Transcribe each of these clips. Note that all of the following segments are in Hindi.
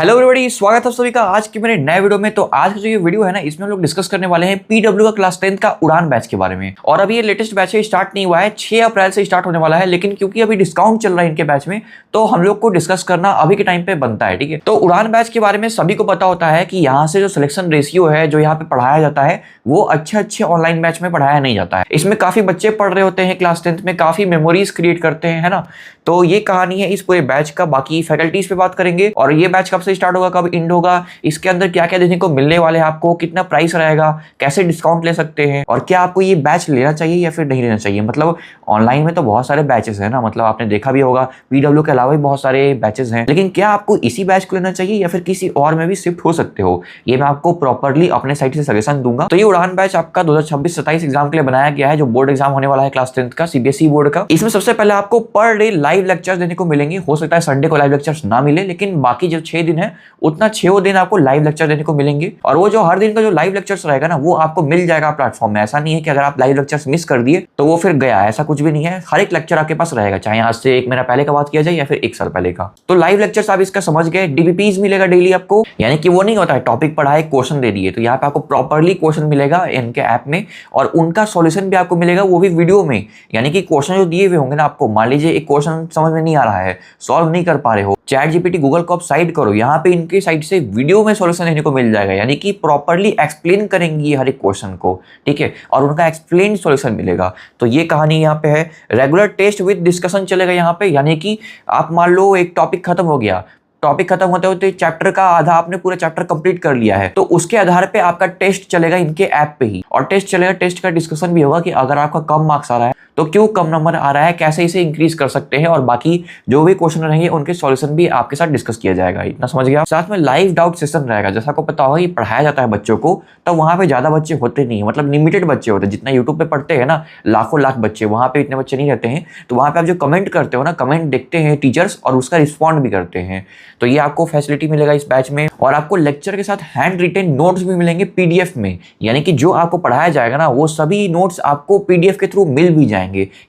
हेलो एवरीबॉडी, स्वागत है सभी का आज की मेरे नए वीडियो में। तो आज का जो ये वीडियो है ना, इसमें हम लोग डिस्कस करने वाले हैं पीडब्ल्यू का क्लास 10 का उड़ान बैच के बारे में। और अभी ये लेटेस्ट बैच है, स्टार्ट नहीं हुआ है, 6 अप्रैल से स्टार्ट होने वाला है। लेकिन क्योंकि अभी डिस्काउंट चल रहा है इनके बैच में, तो हम लोग को डिस्कस करना अभी के टाइम पे बनता है। ठीक है, तो उड़ान बैच के बारे में सभी को पता होता है कि यहाँ से जो सिलेक्शन रेशियो है, जो यहाँ पे पढ़ाया जाता है, वो अच्छे ऑनलाइन बैच में पढ़ाया नहीं जाता है। इसमें काफी बच्चे पढ़ रहे होते हैं क्लास 10 में, काफी मेमोरीज क्रिएट करते हैं, है ना। तो ये कहानी है इस पूरे बैच का। बाकी फैकल्टीज पे बात करेंगे और ये बैच कब से स्टार्ट होगा, कब एंड होगा, इसके अंदर क्या क्या देखने को मिलने वाले हैं आपको, कितना प्राइस रहेगा, कैसे डिस्काउंट ले सकते हैं, और क्या आपको ये बैच लेना चाहिए या फिर नहीं लेना चाहिए। मतलब ऑनलाइन में तो बहुत सारे बैचेस हैं ना, मतलब आपने देखा भी होगा पीडब्ल्यू के अलावा भी बहुत सारे बैचेस हैं, लेकिन क्या आपको इसी बैच को लेना चाहिए या फिर किसी और में भी शिफ्ट हो सकते हो, ये मैं आपको प्रॉपरली अपने साइड से सजेशन दूंगा। तो ये उड़ान बैच आपका 2026-27 एग्जाम के लिए बनाया गया है, जो बोर्ड एग्जाम होने वाला है क्लास 10 का, सीबीएसई बोर्ड का। इसमें सबसे पहले आपको पर डे लाइव लेक्चर्स देने को मिलेंगे। हो सकता है संडे को लाइव लेक्चर्स ना मिले, लेकिन बाकी जो 6 दिन है उतना 6 दिन आपको लाइव लेक्चर देने को मिलेंगे। और वो जो हर दिन का जो लाइव लेक्चर्स रहेगा ना, वो आपको मिल जाएगा प्लेटफॉर्म में। ऐसा नहीं है कि अगर आप लाइव लेक्चर्स मिस कर दिए तो वो फिर गया, ऐसा कुछ भी नहीं है। हर एक लेक्चर आपके पास रहेगा, चाहे आज से 1 महीना पहले का बात किया जाए या फिर 1 साल पहले का। तो लाइव लेक्चर्स आप इसका समझ गए। डीबीपीज मिलेगा डेली आपको, यानी कि वो नहीं होता है टॉपिक पढ़ाए क्वेश्चन दे दिए, तो यहाँ पे आपको प्रॉपरली क्वेश्चन मिलेगा इनके ऐप में, और उनका सॉल्यूशन भी आपको मिलेगा, वो भी वीडियो में। यानी कि क्वेश्चन जो दिए हुए होंगे ना आपको, मान लीजिए एक क्वेश्चन समझ में नहीं आ रहा है, सॉल्व नहीं कर पा रहे हो, चैट जीपीटी गूगल को आप साइड करो, यहाँ पे इनके साइड से वीडियो में सॉल्यूशन देने को मिल जाएगा। यानी कि प्रॉपरली एक्सप्लेन करेंगे हर एक क्वेश्चन को, ठीक है, और उनका एक्सप्लेन सॉल्यूशन मिलेगा। तो ये कहानी यहाँ पे है। रेगुलर टेस्ट विद डिस्कशन चलेगा यहाँ पे, यानी कि आप मान लो एक टॉपिक खत्म हो गया, टॉपिक खत्म होते होते चैप्टर का आधा आपने पूरा चैप्टर कंप्लीट कर लिया है, तो उसके आधार पे आपका टेस्ट चलेगा इनके ऐप पे ही। और टेस्ट चलेगा, टेस्ट का डिस्कशन भी होगा कि अगर आपका कम मार्क्स आ रहा है तो क्यों कम नंबर आ रहा है, कैसे इसे इंक्रीज कर सकते हैं, और बाकी जो भी क्वेश्चन रहेंगे उनके सॉल्यूशन भी आपके साथ डिस्कस किया जाएगा। इतना समझ गया। साथ में लाइव डाउट सेशन रहेगा। जैसा आपको पता होगा ये पढ़ाया जाता है बच्चों को, तो वहां पे ज्यादा बच्चे होते नहीं है, मतलब लिमिटेड बच्चे होते हैं। जितना यूट्यूब पे पढ़ते हैं ना, लाखों लाख बच्चे, वहां पे इतने बच्चे नहीं रहते हैं। तो वहां पे आप जो कमेंट करते हो ना, कमेंट देखते हैं टीचर्स और उसका रिस्पॉन्ड भी करते हैं। तो ये आपको फैसिलिटी मिलेगा इस बैच में। और आपको लेक्चर के साथ हैंड रिटेन नोट्स भी मिलेंगे पीडीएफ में, यानी कि जो आपको पढ़ाया जाएगा ना, वो सभी नोट्स आपको पीडीएफ के थ्रू मिल भी जाएंगे।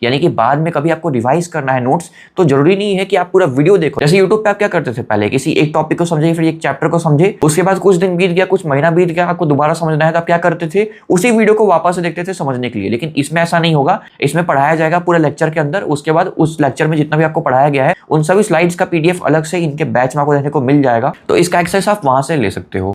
यानी कि बाद में कभी आपको रिवाइज करना है नोट्स, तो जरूरी नहीं है कि आप पूरा वीडियो देखो। जैसे यूट्यूब पे आप क्या करते थे, पहले किसी एक टॉपिक को समझे, फिर एक चैप्टर को समझे, उसके बाद कुछ दिन बीत गया, कुछ महीना बीत गया, आपको दोबारा समझना है, तो आप क्या करते थे, उसी वीडियो को वापस से देखते थे समझने के लिए। लेकिन इसमें ऐसा नहीं होगा। इसमें पढ़ाया जाएगा पूरे लेक्चर के अंदर, उसके बाद उस लेक्चर में जितना भी आपको पढ़ाया गया है उन सभी स्लाइड्स का पीडीएफ अलग से इनके बैच में आपको देखने को मिल जाएगा। तो इसका एक्सेस आप वहां से ले सकते हो।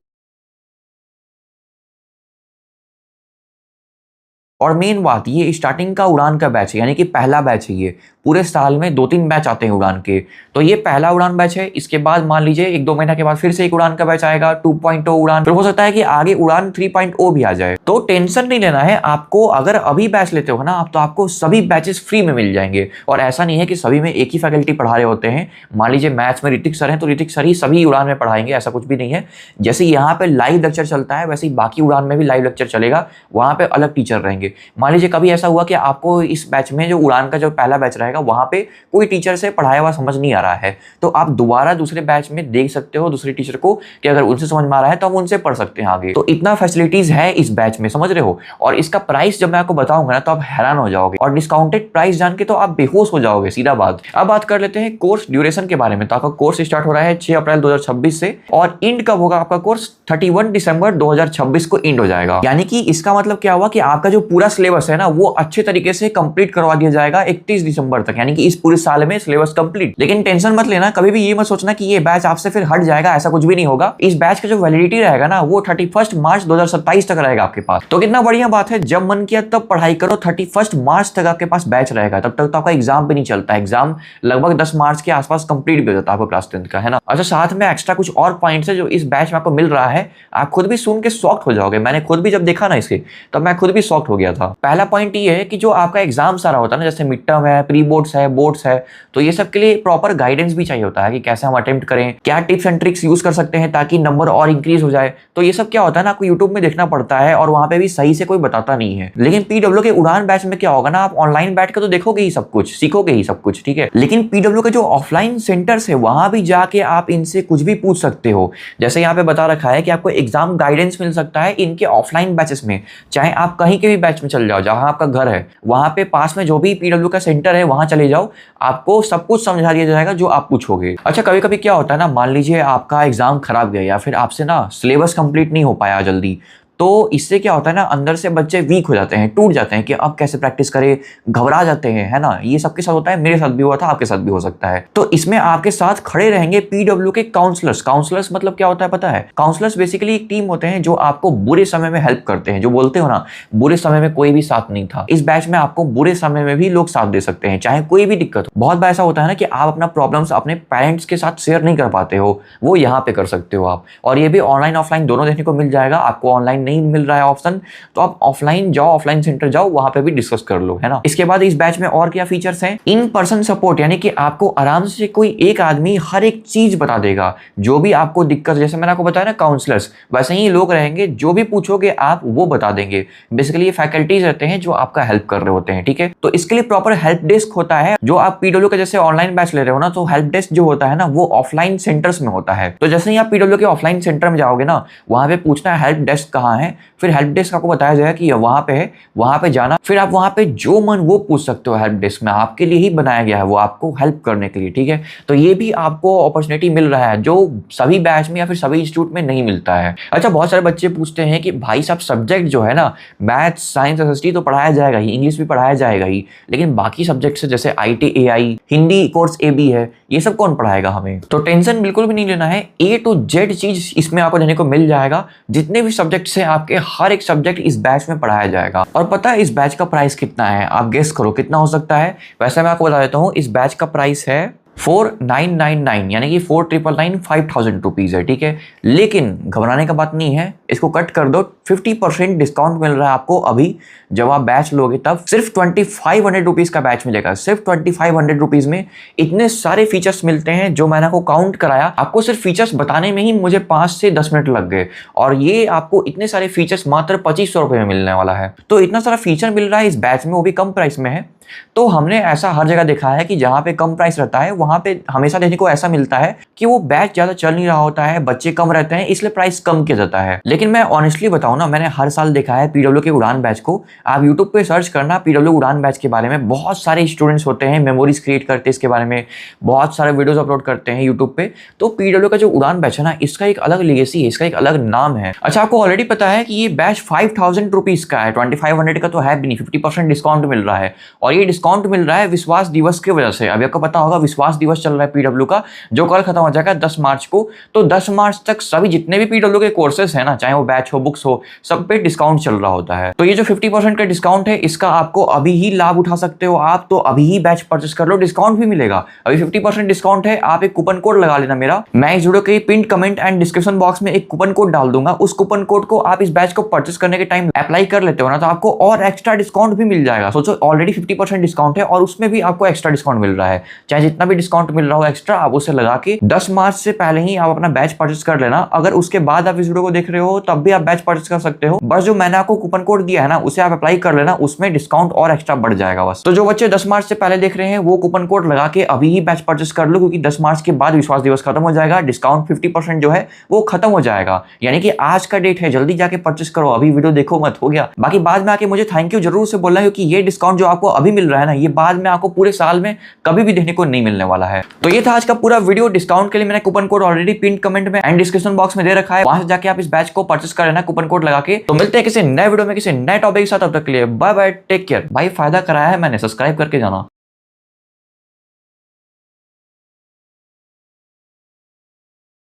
और मेन बात, ये स्टार्टिंग का उड़ान का बैच है, यानी कि पहला बैच है ये। पूरे साल में 2-3 बैच आते हैं उड़ान के, तो ये पहला उड़ान बैच है। इसके बाद मान लीजिए 1-2 महीना के बाद फिर से एक उड़ान का बैच आएगा, 2.0 उड़ान, फिर हो सकता है कि आगे उड़ान 3.0 भी आ जाए। तो टेंशन नहीं लेना है आपको। अगर अभी बैच लेते हो ना आप, तो आपको सभी बैचेस फ्री में मिल जाएंगे। और ऐसा नहीं है कि सभी में एक ही फैकल्टी पढ़ा रहे होते हैं। मान लीजिए मैथ्स में ऋतिक सर हैं, तो ऋतिक सर ही सभी उड़ान में पढ़ाएंगे, ऐसा कुछ भी नहीं है। जैसे यहाँ पे लाइव लेक्चर चलता है, वैसे ही बाकी उड़ान में भी लाइव लेक्चर चलेगा, वहां पे अलग टीचर रहेंगे। मान लीजिए कभी ऐसा हुआ कि आपको इस बैच में, जो उड़ान का जो पहला बैच रहेगा, वहां पे कोई टीचर से पढ़ाया हुआ समझ नहीं आ रहा है, तो आप दोबारा दूसरे बैच में देख सकते हो दूसरे टीचर को, कि अगर उनसे समझ में आ रहा है तो हम उनसे पढ़ सकते हैं आगे। तो इतना फैसिलिटीज है इस बैच में, समझ रहे हो। और इसका प्राइस जब मैं आपको बताऊंगा ना, तो आप हैरान हो जाओगे, और डिस्काउंटेड प्राइस जान के तो आप बेहोश हो जाओगे, सीधा बात। अब बात कर लेते हैं कोर्स ड्यूरेशन के बारे में। तो आपका कोर्स स्टार्ट हो रहा है 6 अप्रैल 2026 से, और इंड कब होगा आपका कोर्स, 31 दिसंबर 2026 को इंड हो जाएगा। यानी कि इसका मतलब क्या हुआ कि आपका जो पूरा सिलेबस है ना, वो अच्छे तरीके से कंप्लीट करवा दिया जाएगा 31 दिसंबर तक, यानी कि इस पूरे साल में सिलेबस कंप्लीट। लेकिन टेंशन मत लेना, कभी भी ये मत सोचना कि ये बैच आपसे फिर हट जाएगा, ऐसा कुछ भी नहीं होगा। इस बैच का जो वैलिडिटी रहेगा ना, वो 31 मार्च 2027 तक रहेगा आपके पास। तो कितना बढ़िया बात है, जब मन किया तब पढ़ाई करो। 31 मार्च तक आपके पास बैच रहेगा, तब तक तो आपका एग्जाम भी नहीं चलता। एग्जाम लगभग 10 मार्च के आसपास कंप्लीट भी हो जाता है आपको क्लास 10 का, है ना। अच्छा, साथ में एक्स्ट्रा कुछ और पॉइंट्स है जो इस बैच में आपको मिल रहा है, आप खुद भी सुन के शॉक्ड हो जाओगे। मैंने खुद भी जब देखा ना इसके, तब मैं खुद भी शॉक्ड हो गया था। पहला पॉइंट ये है कि जो आपका एग्जाम सारा होता है ना, जैसे मिड टर्म है, प्री बोर्ड्स है, बोर्ड्स है, तो ये सब के लिए प्रॉपर गाइडेंस भी चाहिए होता है कि कैसे हम अटेम्प्ट करें, क्या टिप्स एंड ट्रिक्स यूज कर सकते हैं ताकि नंबर और इंक्रीज हो जाए। तो ये सब क्या होता है ना, आपको यूट्यूब में देखना पड़ता है, और वहां पे भी सही से कोई बताता नहीं है। लेकिन पीडब्ल्यू के उड़ान बैच में क्या होगा ना, आप ऑनलाइन बैठ के तो देखोगे ही सब कुछ, सीखोगे ही सब कुछ, ठीक है। लेकिन पीडब्ल्यू के जो ऑफलाइन सेंटर्स है, वहां भी जाके आप इनसे कुछ भी पूछ सकते हो। जैसे यहाँ पे बता रखा है कि कि आपको एग्जाम गाइडेंस मिल सकता है इनके ऑफलाइन बैचेस में। चाहे आप कहीं के भी बैच में चल जाओ, जहां आपका घर है वहां पे पास में जो भी पीडब्ल्यू का सेंटर है वहां चले जाओ, आपको सब कुछ समझा दिया जाएगा जो आप पूछोगे। अच्छा, कभी कभी क्या होता है ना, मान लीजिए आपका एग्जाम खराब गया या फिर आपसे ना सिलेबस कंप्लीट नहीं हो पाया जल्दी, तो इससे क्या होता है ना, अंदर से बच्चे वीक हो जाते हैं, टूट जाते हैं कि अब कैसे प्रैक्टिस करें, घबरा जाते हैं, है ना। ये सबके साथ होता है, मेरे साथ भी हुआ था, आपके साथ भी हो सकता है। तो इसमें आपके साथ खड़े रहेंगे पीडब्ल्यू के काउंसलर्स। काउंसलर्स मतलब क्या होता है पता है? काउंसलर्स बेसिकली एक टीम होते हैं जो आपको बुरे समय में हेल्प करते हैं। जो बोलते हो ना, बुरे समय में कोई भी साथ नहीं था, इस बैच में आपको बुरे समय में भी लोग साथ दे सकते हैं, चाहे कोई भी दिक्कत हो। बहुत बार ऐसा होता है ना कि आप अपना प्रॉब्लम्स अपने पेरेंट्स के साथ शेयर नहीं कर पाते हो, वो यहाँ पे कर सकते हो आप। और ये भी ऑनलाइन ऑफलाइन दोनों देखने को मिल जाएगा। आपको ऑनलाइन नहीं मिल रहा है ऑप्शन, तो आप ऑफलाइन जाओ, ऑफलाइन सेंटर जाओ, वहां पे भी डिस्कस कर लो, है ना। इसके बाद इस बैच में और क्या फीचर्स हैं? इन पर्सन सपोर्ट, यानी कि आपको आराम से कोई एक आदमी हर एक चीज बता देगा, जो भी आपको दिक्कत, जैसे मैंने आपको बताया ना काउंसलर्स, वैसे ही लोग रहेंगे, जो भी पूछोगे आप वो बता देंगे। बेसिकली ये फैकल्टीज रहते हैं जो आपका हेल्प कर रहे होते हैं, ठीक है। तो इसके लिए प्रॉपर हेल्प डेस्क होता है। जो आप पीडब्ल्यू के जैसे ऑनलाइन बैच ले रहे हो ना, तो हेल्प डेस्क जो होता है ना वो ऑफलाइन सेंटर्स में होता है। तो जैसे ही आप पीडब्ल्यू के ऑफलाइन सेंटर में जाओगे ना, वहां पे पूछना है हेल्प डेस्क कहाँ है, फिर हेल्प डेस्क आपको बताया जाएगा कि वहां पे है, वहां पे जाना, फिर आप वहां पे जो मन वो पूछ सकते हो। हेल्प डेस्क में आपके लिए ही बनाया गया है, वो आपको हेल्प करने के लिए, ठीक है। तो ये भी आपको अपॉर्चुनिटी मिल रहा है जो सभी बैच में या फिर सभी इंस्टीट्यूट में नहीं मिलता है। अच्छा, बहुत सारे बच्चे पूछते हैं कि भाई साहब सब्जेक्ट जो है ना, मैथ्स साइंस एसएसटी तो पढ़ाया जाएगा ही, इंग्लिश भी पढ़ाया जाएगा ही, लेकिन बाकी सब्जेक्ट जैसे IT AI, Hindi course A B है, ये सब कौन पढ़ाएगा हमें? तो टेंशन बिल्कुल भी नहीं लेना है, ए टू जेड चीज इसमें आपको देने को मिल जाएगा। जितने भी सब्जेक्ट्स हैं आपके, हर एक सब्जेक्ट इस बैच में पढ़ाया जाएगा। और पता है इस बैच का प्राइस कितना है? आप गेस करो कितना हो सकता है। वैसे मैं आपको बता देता हूँ, इस बैच का प्राइस है 4999, यानी कि 4999 5000 रुपीज है, ठीक है। लेकिन घबराने का बात नहीं है, इसको कट कर दो, 50% डिस्काउंट मिल रहा है आपको अभी। जब आप बैच लोगे तब सिर्फ 2500 रुपीज का बैच मिलेगा। सिर्फ 2500 रुपीज में इतने सारे फीचर्स मिलते हैं जो मैंने आपको काउंट कराया। आपको सिर्फ फीचर्स बताने में ही मुझे 5 से 10 मिनट लग गए, और ये आपको इतने सारे फीचर्स मात्र 2500 रुपए में मिलने वाला है। तो इतना सारा फीचर मिल रहा है इस बैच में, वो भी कम प्राइस में है। तो हमने ऐसा हर जगह देखा है कि जहां पे कम प्राइस रहता है वहां पे हमेशा देखने को ऐसा मिलता है कि वो बैच ज्यादा चल नहीं रहा होता है, बच्चे कम रहते हैं, इसलिए प्राइस कम किया जाता है। लेकिन मैं ऑनेस्टली बताऊं ना, मैंने हर साल देखा है पीडब्ल्यू के उड़ान बैच को। आप यूट्यूब पे सर्च करना पीडब्ल्यू उड़ान बैच के बारे में, बहुत सारे स्टूडेंट्स होते हैं, मेमोरीज क्रिएट करते हैं इसके बारे में, बहुत सारे वीडियोज अपलोड करते हैं यूट्यूब पे। तो पीडब्ल्यू का जो उड़ान बैच है ना, इसका एक अलग लेगेसी है, इसका एक अलग नाम है। अच्छा, आपको ऑलरेडी पता है कि ये बैच 5000 रुपीज का है, 2500 का तो है भी नहीं, 50% डिस्काउंट मिल रहा है। और ये डिस्काउंट मिल रहा है विश्वास दिवस की वजह से। अभी आपको पता होगा विश्वास दिवस चल रहा है पीडब्ल्यू का, जो कल खत्म हो जाएगा 10 मार्च को। तो 10 मार्च तक सभी जितने भी पीडब्ल्यू के कोर्सेस हैं ना, चाहे वो बैच हो, बुक्स हो, सब पे डिस्काउंट चल रहा होता है। तो ये जो 50% का डिस्काउंट है, इसका आपको अभी ही लाभ उठा सकते हो आप। तो अभी ही बैच परचेस कर लो, डिस्काउंट भी मिलेगा। अभी 50% डिस्काउंट है, आप एक कूपन कोड लगा लेना मेरा। मैं इस वीडियो के pin comment and description box में एक कूपन कोड डाल दूंगा। उस कूपन कोड को आप इस बैच को परचेस करने के टाइम अप्लाई कर लेते हो ना, तो आपको और एक्स्ट्रा डिस्काउंट भी मिल जाएगा। सोचो, ऑलरेडी 50% डिस्काउंट है और उसमें भी आपको एक्स्ट्रा डिस्काउंट मिल रहा है। चाहे जितना भी डिस्काउंट मिल रहा हो एक्स्ट्रा, आप उसे लगा के 10 मार्च से पहले ही आप अपना बैच परचेस कर लेना। अगर उसके बाद आप इस वीडियो को देख रहे हो तब भी आप बैच परचेस कर सकते हो। बस जो मैंने आपको कूपन कोड दिया है ना, उसे आप अप्लाई कर लेना, उसमें डिस्काउंट और एक्स्ट्रा बढ़ जाएगा बस। तो जो बच्चे 10 मार्च से पहले देख रहे हैं वो कूपन कोड लगा के अभी ही बैच परचेस कर लो, क्योंकि 10 मार्च के बाद विश्वास दिवस खत्म हो जाएगा, डिस्काउंट 50% जो है वो खत्म हो जाएगा। यानी कि आज का डेट है, जल्दी जाके परचेस करो, अभी वीडियो देखो मत, हो गया। बाकी बाद में आके मुझे थैंक यू जरूर से बोलना, क्योंकि ये डिस्काउंट जो आपको अभी मिल रहा है ना, ये बाद में आपको पूरे साल में कभी भी देखने को नहीं मिलने वाला है। तो ये था आज का पूरा वीडियो। डिस्काउंट के लिए मैंने coupon code already pin comment में एंड डिस्क्रिप्शन बॉक्स में दे रखा है, वहां से जाके आप इस बैच को परचेस कर लेना कूपन कोड लगा के। तो मिलते हैं किसी नए वीडियो में किसी नए टॉपिक के साथ, तब तक के लिए बाय बाय, टेक केयर। भाई फायदा कराया है मैंने, सब्सक्राइब करके जाना।